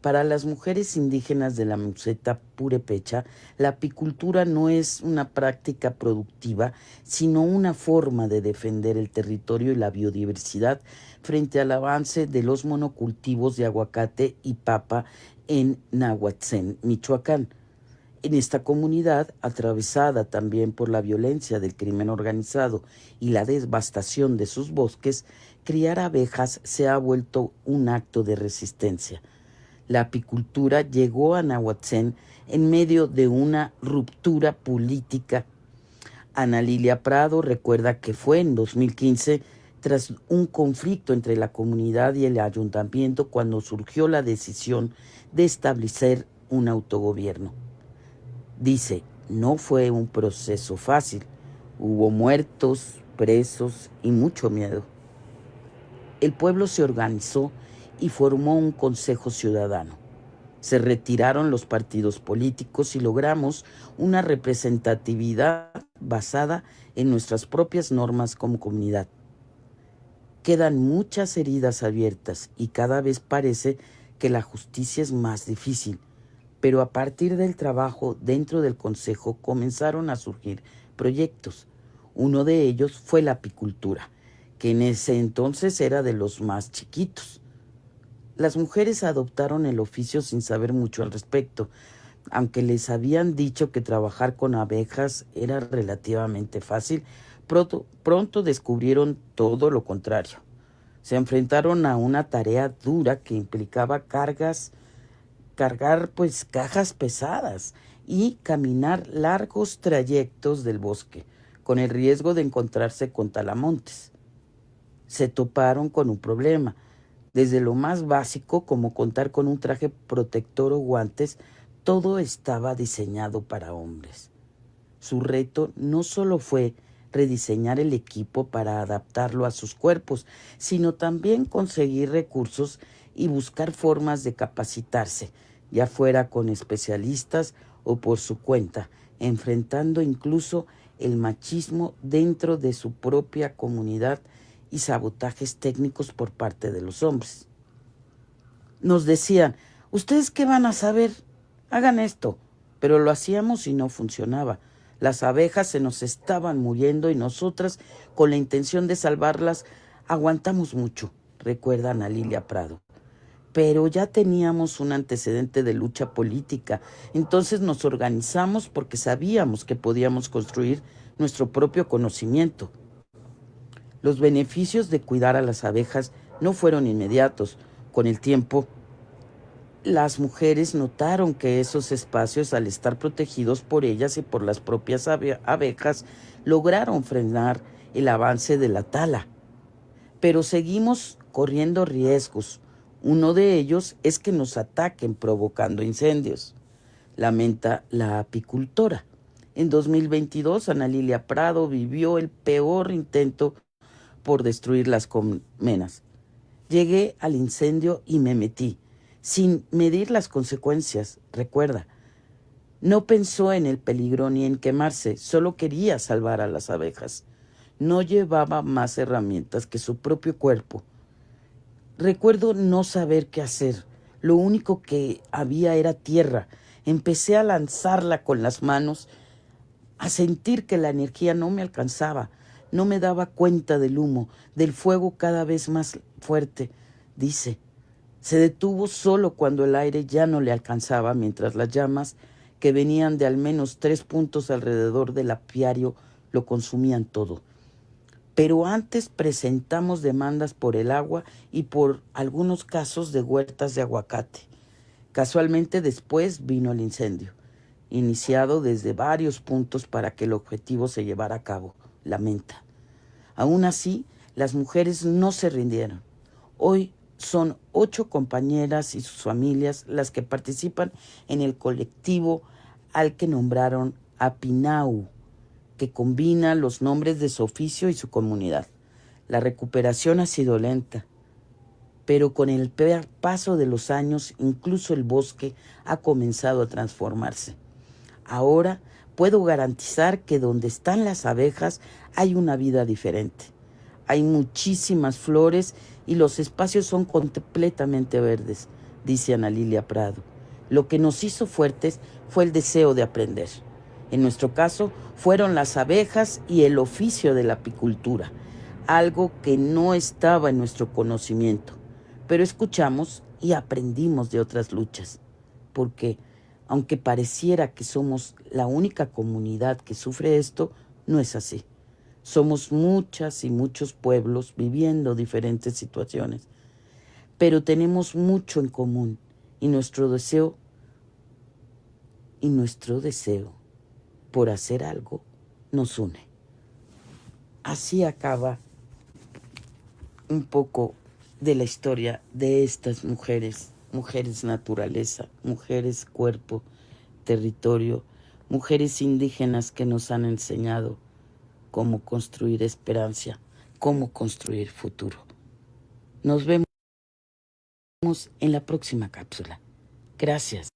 Para las mujeres indígenas de la meseta purépecha, la apicultura no es una práctica productiva, sino una forma de defender el territorio y la biodiversidad frente al avance de los monocultivos de aguacate y papa en Nahuatzén, Michoacán. En esta comunidad, atravesada también por la violencia del crimen organizado y la devastación de sus bosques, criar abejas se ha vuelto un acto de resistencia. La apicultura llegó a Nahuatzén en medio de una ruptura política. Ana Lilia Prado recuerda que fue en 2015, tras un conflicto entre la comunidad y el ayuntamiento, cuando surgió la decisión de establecer un autogobierno. Dice, no fue un proceso fácil. Hubo muertos, presos y mucho miedo. El pueblo se organizó y formó un consejo ciudadano. Se retiraron los partidos políticos y logramos una representatividad basada en nuestras propias normas como comunidad. Quedan muchas heridas abiertas y cada vez parece que la justicia es más difícil, pero a partir del trabajo dentro del consejo comenzaron a surgir proyectos. Uno de ellos fue la apicultura, que en ese entonces era de los más chiquitos. Las mujeres adoptaron el oficio sin saber mucho al respecto, aunque les habían dicho que trabajar con abejas era relativamente fácil. Pronto descubrieron todo lo contrario. Se enfrentaron a una tarea dura que implicaba cargar cajas pesadas y caminar largos trayectos del bosque, con el riesgo de encontrarse con talamontes. Se toparon con un problema, desde lo más básico como contar con un traje protector o guantes. Todo estaba diseñado para hombres. Su reto no solo fue rediseñar el equipo para adaptarlo a sus cuerpos, sino también conseguir recursos y buscar formas de capacitarse, ya fuera con especialistas o por su cuenta, enfrentando incluso el machismo dentro de su propia comunidad y sabotajes técnicos por parte de los hombres. Nos decían, ¿ustedes qué van a saber? Hagan esto. Pero lo hacíamos y no funcionaba. Las abejas se nos estaban muriendo y nosotras, con la intención de salvarlas, aguantamos mucho, recuerda Ana Lilia Prado. Pero ya teníamos un antecedente de lucha política, entonces nos organizamos porque sabíamos que podíamos construir nuestro propio conocimiento. Los beneficios de cuidar a las abejas no fueron inmediatos. Con el tiempo, las mujeres notaron que esos espacios, al estar protegidos por ellas y por las propias abejas, lograron frenar el avance de la tala. Pero seguimos corriendo riesgos. Uno de ellos es que nos ataquen provocando incendios, lamenta la apicultora. En 2022, Ana Lilia Prado vivió el peor intento por destruir las colmenas. Llegué al incendio y me metí, sin medir las consecuencias, recuerda. No pensó en el peligro ni en quemarse, solo quería salvar a las abejas. No llevaba más herramientas que su propio cuerpo. Recuerdo no saber qué hacer. Lo único que había era tierra. Empecé a lanzarla con las manos, a sentir que la energía no me alcanzaba. No me daba cuenta del humo, del fuego cada vez más fuerte. Dice, se detuvo solo cuando el aire ya no le alcanzaba, mientras las llamas, que venían de al menos 3 puntos alrededor del apiario, lo consumían todo. Pero antes presentamos demandas por el agua y por algunos casos de huertas de aguacate. Casualmente después vino el incendio, iniciado desde varios puntos para que el objetivo se llevara a cabo, lamenta. Aún así, las mujeres no se rindieron. Hoy son 8 compañeras y sus familias las que participan en el colectivo al que nombraron Apinau, que combina los nombres de su oficio y su comunidad. La recuperación ha sido lenta, pero con el paso de los años, incluso el bosque ha comenzado a transformarse. Ahora puedo garantizar que donde están las abejas hay una vida diferente. Hay muchísimas flores y los espacios son completamente verdes, dice Ana Lilia Prado. Lo que nos hizo fuertes fue el deseo de aprender. En nuestro caso, fueron las abejas y el oficio de la apicultura, algo que no estaba en nuestro conocimiento, pero escuchamos y aprendimos de otras luchas, porque aunque pareciera que somos la única comunidad que sufre esto, no es así. Somos muchas y muchos pueblos viviendo diferentes situaciones, pero tenemos mucho en común y nuestro deseo por hacer algo nos une. Así acaba un poco de la historia de estas mujeres, mujeres naturaleza, mujeres cuerpo, territorio, mujeres indígenas que nos han enseñado cómo construir esperanza, cómo construir futuro. Nos vemos en la próxima cápsula. Gracias.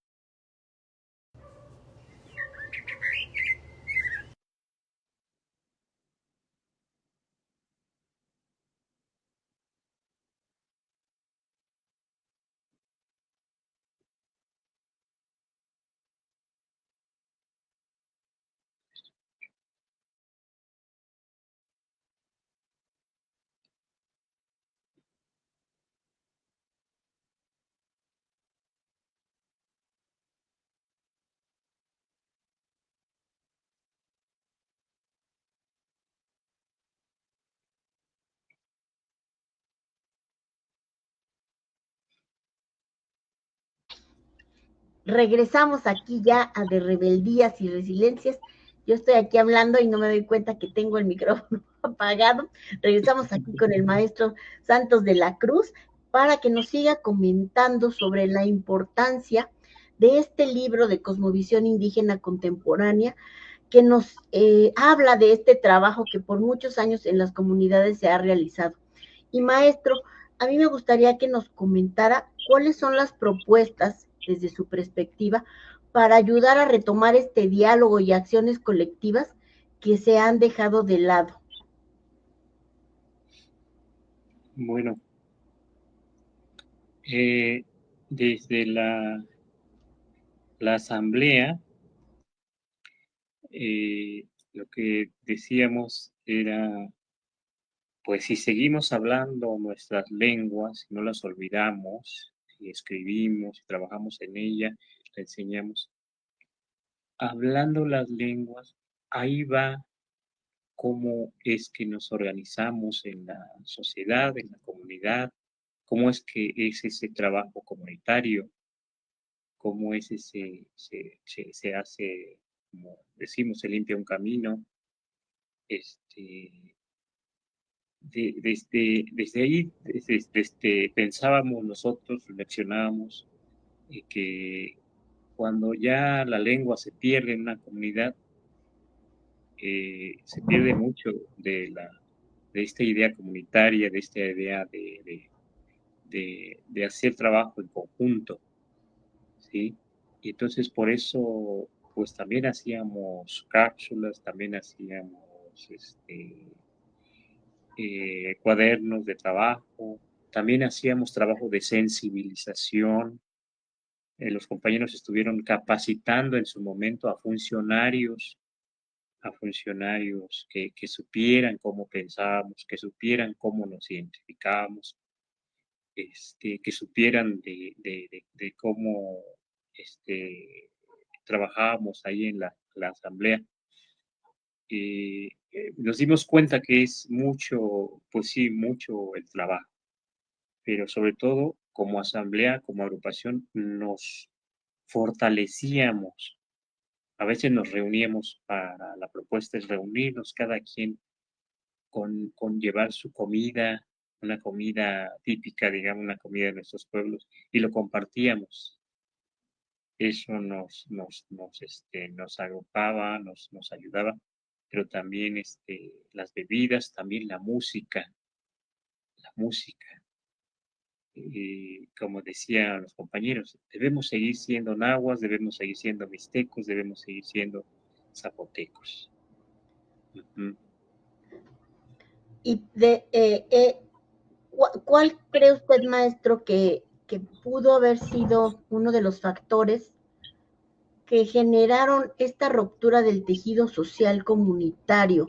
Regresamos aquí ya a De Rebeldías y Resiliencias. Yo estoy aquí hablando y no me doy cuenta que tengo el micrófono apagado. Regresamos aquí con el maestro Santos de la Cruz para que nos siga comentando sobre la importancia de este libro de Cosmovisión Indígena Contemporánea, que nos habla de este trabajo que por muchos años en las comunidades se ha realizado. Y maestro, a mí me gustaría que nos comentara cuáles son las propuestas desde su perspectiva para ayudar a retomar este diálogo y acciones colectivas que se han dejado de lado. Bueno, desde la asamblea, lo que decíamos era, pues si seguimos hablando nuestras lenguas, no las olvidamos, si escribimos, si trabajamos en ella, la enseñamos, hablando las lenguas, ahí va cómo es que nos organizamos en la sociedad, en la comunidad, cómo es que es ese trabajo comunitario, cómo es se hace, como decimos, se limpia un camino. Desde ahí pensábamos nosotros, reflexionábamos, que cuando ya la lengua se pierde en una comunidad, se pierde mucho de esta idea comunitaria, de esta idea de hacer trabajo en conjunto, ¿sí? Y entonces por eso, pues también hacíamos cápsulas, también hacíamos cuadernos de trabajo, también hacíamos trabajo de sensibilización. Los compañeros estuvieron capacitando en su momento a funcionarios que supieran cómo pensábamos, que supieran cómo nos identificábamos, que supieran de cómo trabajábamos ahí en la asamblea. Nos dimos cuenta que es mucho, pues sí, mucho el trabajo, pero sobre todo como asamblea, como agrupación, nos fortalecíamos. A veces nos reuníamos para, la propuesta es reunirnos cada quien con llevar su comida, una comida típica, digamos, una comida de nuestros pueblos, y lo compartíamos. Eso nos agrupaba, nos ayudaba, pero también las bebidas, también la música. Como decían los compañeros, debemos seguir siendo nahuas, debemos seguir siendo mixtecos, debemos seguir siendo zapotecos. Uh-huh. Y ¿cuál cree usted, maestro, que pudo haber sido uno de los factores que generaron esta ruptura del tejido social comunitario?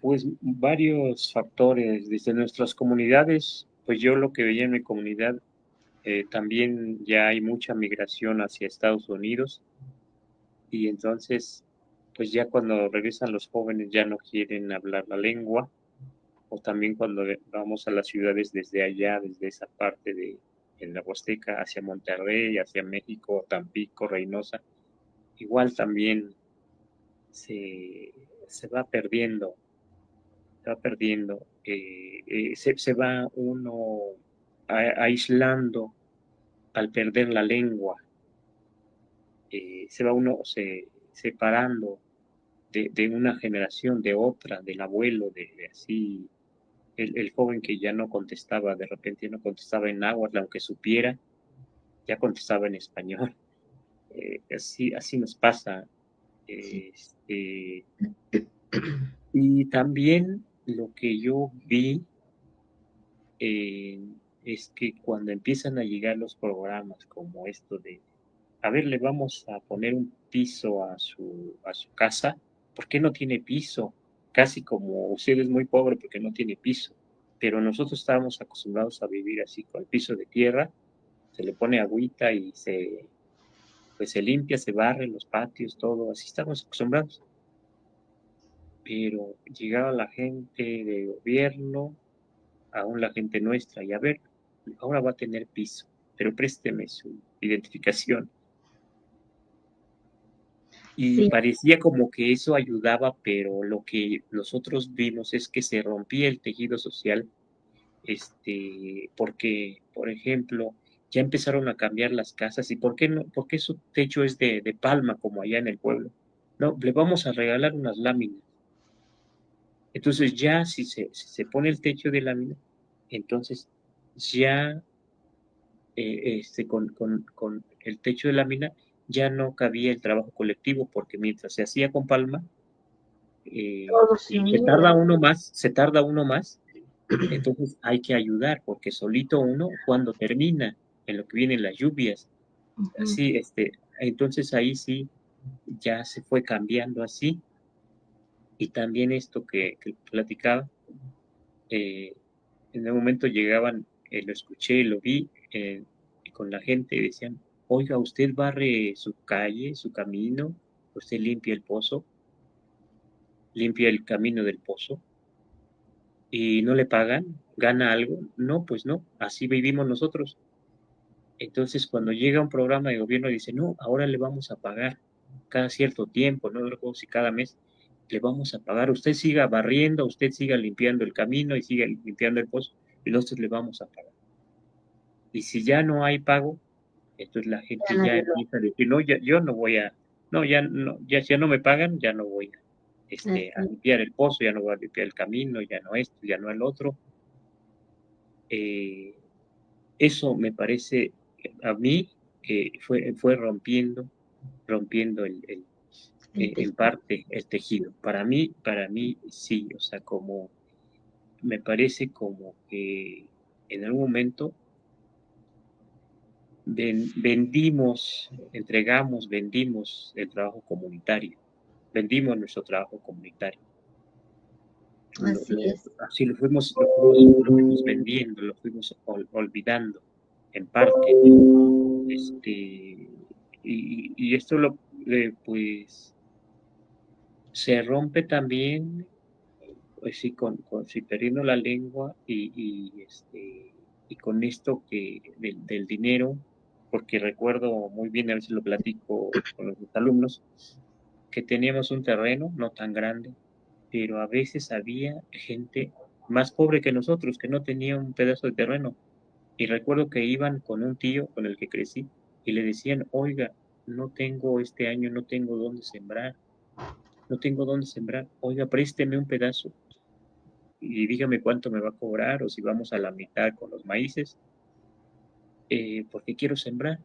Pues varios factores. Desde nuestras comunidades, pues yo lo que veía en mi comunidad, también ya hay mucha migración hacia Estados Unidos, y entonces, pues ya cuando regresan los jóvenes ya no quieren hablar la lengua, o también cuando vamos a las ciudades desde allá, desde esa parte en la Huasteca, hacia Monterrey, hacia México, Tampico, Reynosa, igual también se va perdiendo, se va uno aislando al perder la lengua. se va uno separando de una generación, de otra, del abuelo, de así, el joven que ya no contestaba, de repente ya no contestaba en náhuatl, aunque supiera, ya contestaba en español. Así nos pasa. Sí. Y también lo que yo vi eh, es que cuando empiezan a llegar los programas como esto de, a ver, le vamos a poner un piso a su casa, ¿por qué no tiene piso? Casi como usted es muy pobre porque no tiene piso, pero nosotros estábamos acostumbrados a vivir así con el piso de tierra, se le pone agüita y pues se limpia, se barre los patios, todo, así estamos acostumbrados. Pero llegaba la gente de gobierno, aún la gente nuestra, y a ver, ahora va a tener piso, pero présteme su identificación. Y Sí, parecía como que eso ayudaba, pero lo que nosotros vimos es que se rompía el tejido social, porque, por ejemplo, ya empezaron a cambiar las casas, y ¿por qué no? ¿Por qué su techo es de palma como allá en el pueblo? No, le vamos a regalar unas láminas. Entonces ya si se pone el techo de lámina, entonces ya con el techo de lámina ya no cabía el trabajo colectivo, porque mientras se hacía con palma, todos se unían. se tarda uno más, entonces hay que ayudar, porque solito uno, cuando termina, en lo que vienen las lluvias, Ujú. así, entonces ahí sí ya se fue cambiando así, y también esto que platicaba, eh, en un momento llegaban, lo escuché, lo vi con la gente y decían, oiga, ¿usted barre su calle, su camino? ¿Usted limpia el pozo? ¿Limpia el camino del pozo? ¿Y no le pagan? ¿Gana algo? No, pues no, así vivimos nosotros. Entonces, cuando llega un programa de gobierno, dice, no, ahora le vamos a pagar cada cierto tiempo, no recuerdo si cada mes, le vamos a pagar. Usted siga barriendo, usted siga limpiando el camino y siga limpiando el pozo, y nosotros le vamos a pagar. Y si ya no hay pago, entonces la Ya gente ya nadie lo empieza a decir, no, yo no voy a, no, ya no, ya no me pagan, ya no voy a hace. limpiar el pozo, ya no voy a limpiar el camino, ya no esto, ya no el otro. Eh, Eso me parece a mí que fue rompiendo El en tejido. parte el tejido. Para mí sí, o sea, como me parece como que en algún momento vendimos el trabajo comunitario, vendimos nuestro trabajo comunitario. Así es. Así lo fuimos vendiendo, lo fuimos olvidando en parte. Y esto pues se rompe también, pues sí, sí, perdiendo la lengua y con esto del dinero, porque recuerdo muy bien, a veces lo platico con los alumnos, que teníamos un terreno no tan grande, pero a veces había gente más pobre que nosotros, que no tenía un pedazo de terreno. Y recuerdo que iban con un tío con el que crecí y le decían, oiga, no tengo este año, no tengo dónde sembrar, oiga, présteme un pedazo y dígame cuánto me va a cobrar o si vamos a la mitad con los maíces, porque quiero sembrar.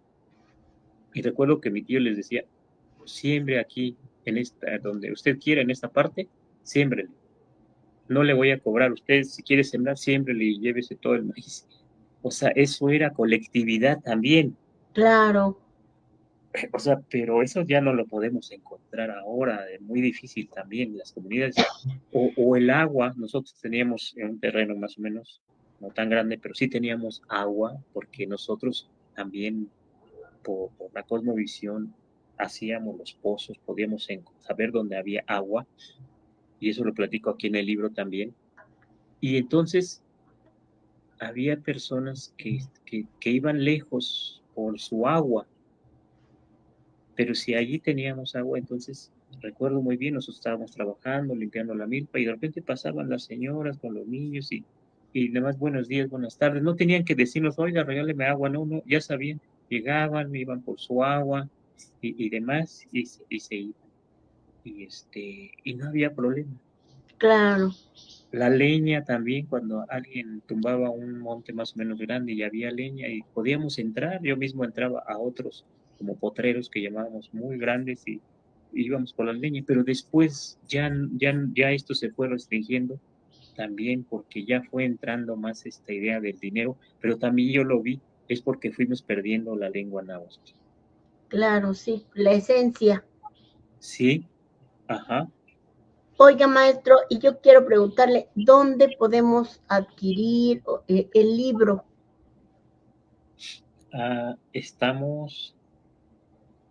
Y recuerdo que mi tío les decía, siembre aquí, donde usted quiera, en esta parte, siémbrele. No le voy a cobrar. Usted, si quiere sembrar, siémbrele y llévese todo el maíz. O sea, eso era colectividad también. Claro. O sea, pero eso ya no lo podemos encontrar ahora, es muy difícil también. Las comunidades, o el agua, nosotros teníamos en un terreno más o menos, no tan grande, pero sí teníamos agua, porque nosotros también, por la cosmovisión, hacíamos los pozos, podíamos saber dónde había agua, y eso lo platico aquí en el libro también. Y entonces había personas que iban lejos por su agua, pero si allí teníamos agua, entonces recuerdo muy bien, nosotros estábamos trabajando, limpiando la milpa, y de repente pasaban las señoras con los niños y nada más buenos días, buenas tardes. No tenían que decirnos, oiga, regáleme agua, no, no, ya sabían. Llegaban, iban por su agua, y demás, y se iban. Y no había problema. Claro, La leña también, cuando alguien tumbaba un monte más o menos grande y había leña y podíamos entrar, yo mismo entraba a otros como potreros que llamábamos muy grandes y íbamos por la leña, pero después ya esto se fue restringiendo también porque ya fue entrando más esta idea del dinero, pero también yo lo vi, es porque fuimos perdiendo la lengua náhuatl. claro, sí, la esencia. Sí, ajá. Oiga, maestro, y yo quiero preguntarle, ¿dónde podemos adquirir el libro? Estamos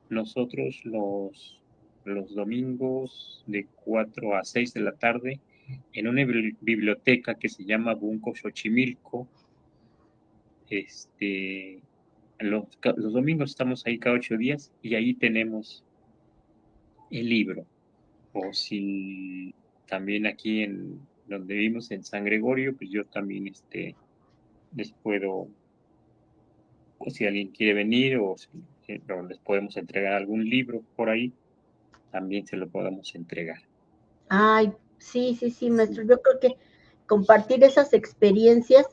nosotros los domingos de 4 a 6 de la tarde en una biblioteca que se llama Bunco Xochimilco. Los domingos estamos ahí cada 8 días y ahí tenemos el libro. O si también aquí en donde vivimos en San Gregorio, pues yo también les puedo, o si alguien quiere venir o les podemos entregar algún libro por ahí, también se lo podemos entregar. Ay, sí, sí, sí, maestro. Yo creo que compartir esas experiencias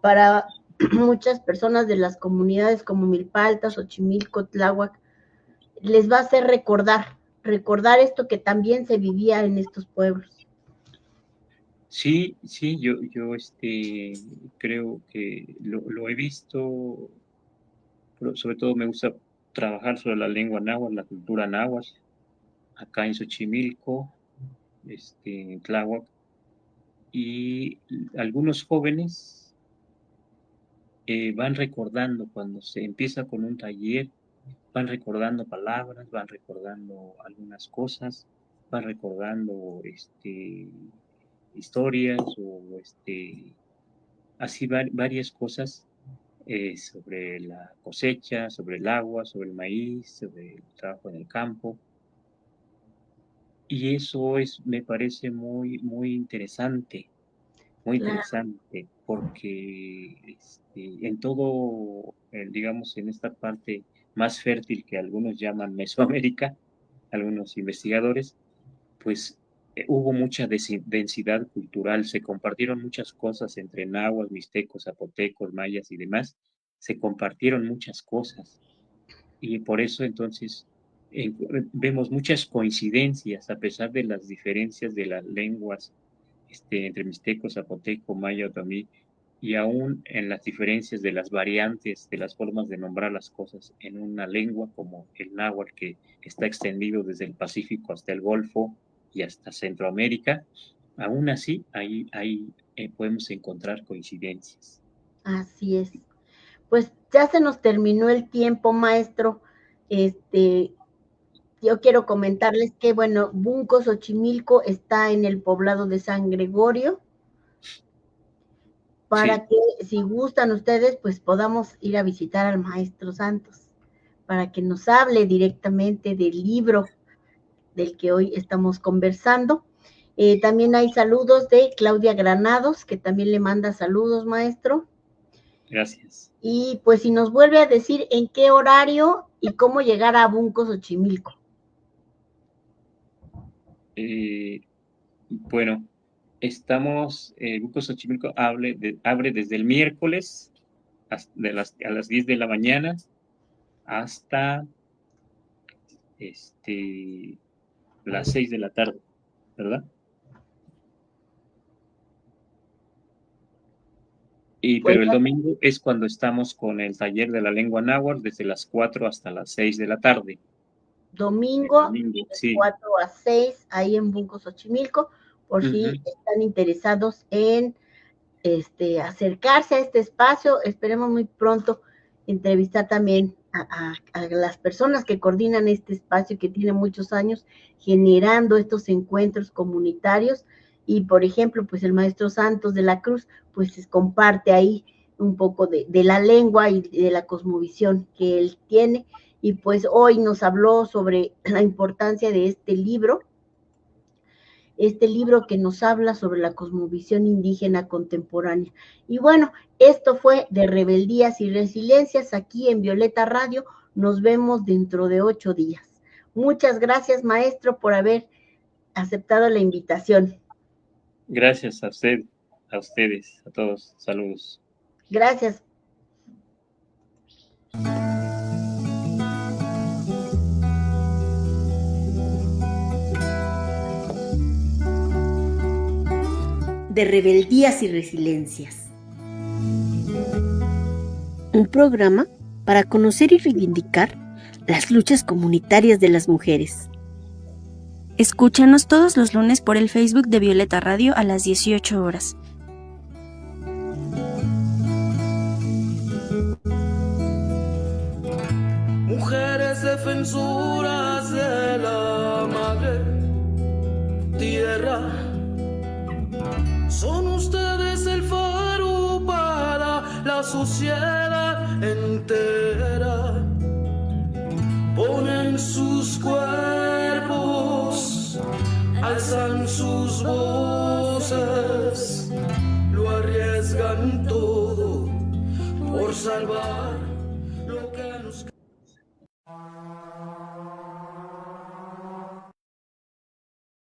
para muchas personas de las comunidades como Milpalta, Xochimilco, Tláhuac, les va a hacer recordar esto que también se vivía en estos pueblos. Sí, sí, yo creo que lo he visto, pero sobre todo me gusta trabajar sobre la lengua náhuatl, la cultura náhuatl, acá en Xochimilco, en Tláhuac, y algunos jóvenes van recordando cuando se empieza con un taller, van recordando palabras, van recordando algunas cosas, van recordando historias o así varias cosas sobre la cosecha, sobre el agua, sobre el maíz, sobre el trabajo en el campo. Y eso me parece muy, muy Claro, interesante, porque en todo, digamos, en esta parte más fértil que algunos llaman Mesoamérica, algunos investigadores, pues hubo mucha densidad cultural, se compartieron muchas cosas entre náhuatl, mixtecos, zapotecos, mayas y demás, se compartieron muchas cosas y por eso entonces vemos muchas coincidencias a pesar de las diferencias de las lenguas entre mixteco, zapoteco, maya, otomí, y aún en las diferencias de las variantes de las formas de nombrar las cosas en una lengua como el náhuatl que está extendido desde el Pacífico hasta el Golfo y hasta Centroamérica, aún así ahí podemos encontrar coincidencias. así es. Pues ya se nos terminó el tiempo, maestro. Yo quiero comentarles que, bueno, Bunco Xochimilco está en el poblado de San Gregorio, para Sí, que si gustan ustedes, pues podamos ir a visitar al maestro Santos, para que nos hable directamente del libro del que hoy estamos conversando. También hay saludos de Claudia Granados, que también le manda saludos, maestro. gracias. Y pues si nos vuelve a decir en qué horario y cómo llegar a Bunco Xochimilco. Bueno, Bunco Xochimilco abre desde el miércoles a las 10 de la mañana hasta las 6 de la tarde, ¿verdad? Pues Pero el domingo es cuando estamos con el taller de la lengua náhuatl desde las 4 hasta las 6 de la tarde. domingo, de Sí. 4 a 6, ahí en Bunco Xochimilco, por si están interesados en acercarse a este espacio. Esperemos muy pronto entrevistar también a las personas que coordinan este espacio que tiene muchos años generando estos encuentros comunitarios y, por ejemplo, pues el maestro Santos de la Cruz, pues comparte ahí un poco de la lengua y de la cosmovisión que él tiene, y pues hoy nos habló sobre la importancia de este libro que nos habla sobre la cosmovisión indígena contemporánea. Y bueno, esto fue de Rebeldías y Resiliencias aquí en Violeta Radio Nos vemos dentro de 8 días. Muchas gracias, maestro, por haber aceptado la invitación. Gracias a usted, a ustedes, a todos. Saludos. Gracias. De Rebeldías y Resiliencias. Un programa para conocer y reivindicar las luchas comunitarias de las mujeres. Escúchanos todos los lunes por el Facebook de Violeta Radio a las 18 horas. Mujeres defensoras de la madre tierra, son ustedes el faro para la sociedad entera. Ponen sus cuerpos, alzan sus voces, lo arriesgan todo por salvar lo que nos